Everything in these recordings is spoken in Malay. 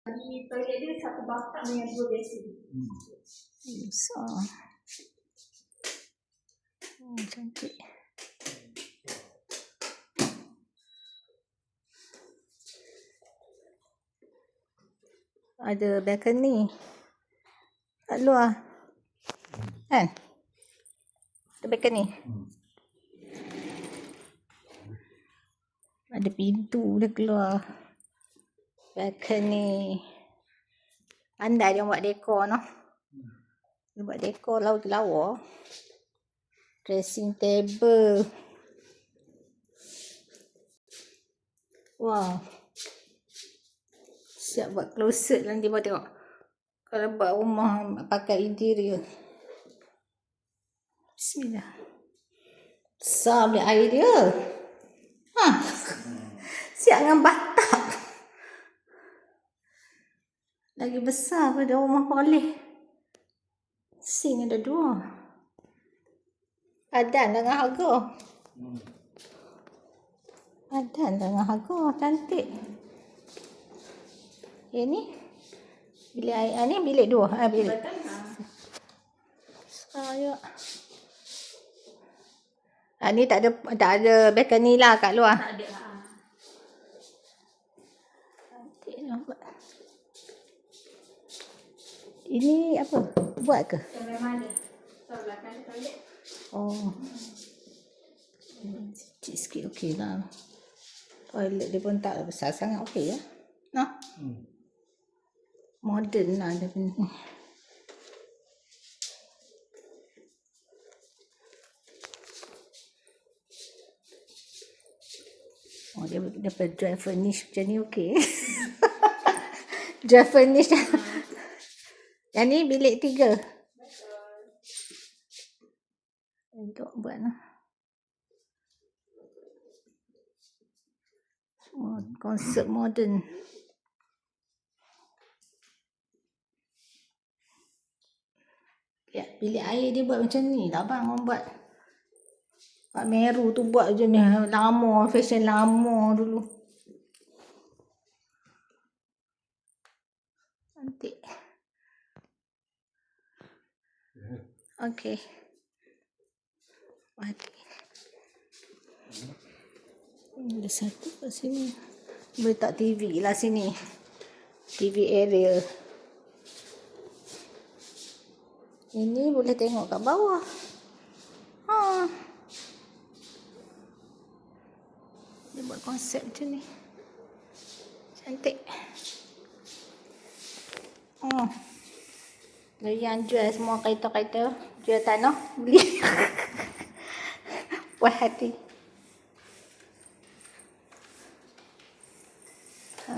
Di toilet dia satu batang dengan dua besin. Besar. Cantik. Ada balcony kat luar. Kan? Ada balcony. Ada pintu dia keluar. Balcony. Pandai dia buat dekor noh. Dia buat dekor lawa. Dressing table. Wow. Siap buat closet nanti buat tengok. Kalau buat rumah pakai interior. Bismillah. Besar boleh air dia. Siap dengan batap. Lagi besar pada rumah boleh. Sink ada 2. Padan dengan harga. Padan dengan harga. Cantik. Ini bilik air ni bilik 2. Bilik. Besar juga. Ni tak ada balcony lah kat luar. Tak ada lah. Cantik nampak. Ini apa? Buat ke? Memang ada. So, belakang toilet. Oh. Sikit okey lah. Toilet dia pun tak besar sangat, okey lah. Nah. Modern lah dia punya. Oh, dia dapat dry furnish macam ni okey. Dry furnish. Yang ni bilik 3. Untuk buat lah. Konsep moden. Ya, bilik air dia buat macam ni lah bang. Orang buat Pak Meru tu buat je ni. Lama, fashion lama dulu. Cantik. Okey. Mati. Ada satu kat sini. Boleh tak TV lah sini. TV area. Ini boleh tengok kat bawah. Dia buat konsep macam ni. Cantik. Dari yang jual semua kereta-kereta. Jual tanah. Beli. Puas hati.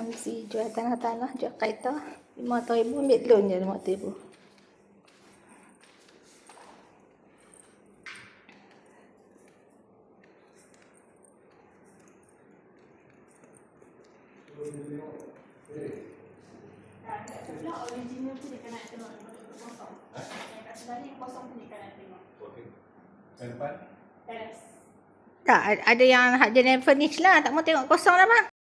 Mesti jual tanah-tanah. Jual kereta. RM500,000. Ambil loan je RM500,000. Sebelah original tu dia kena tengok kosong. Yang kat sebelah ni kosong tu dia kena tengok. Yang depan? Teres. Tak, ada yang hak jenis furnish lah. Tak mau tengok kosong lah bang.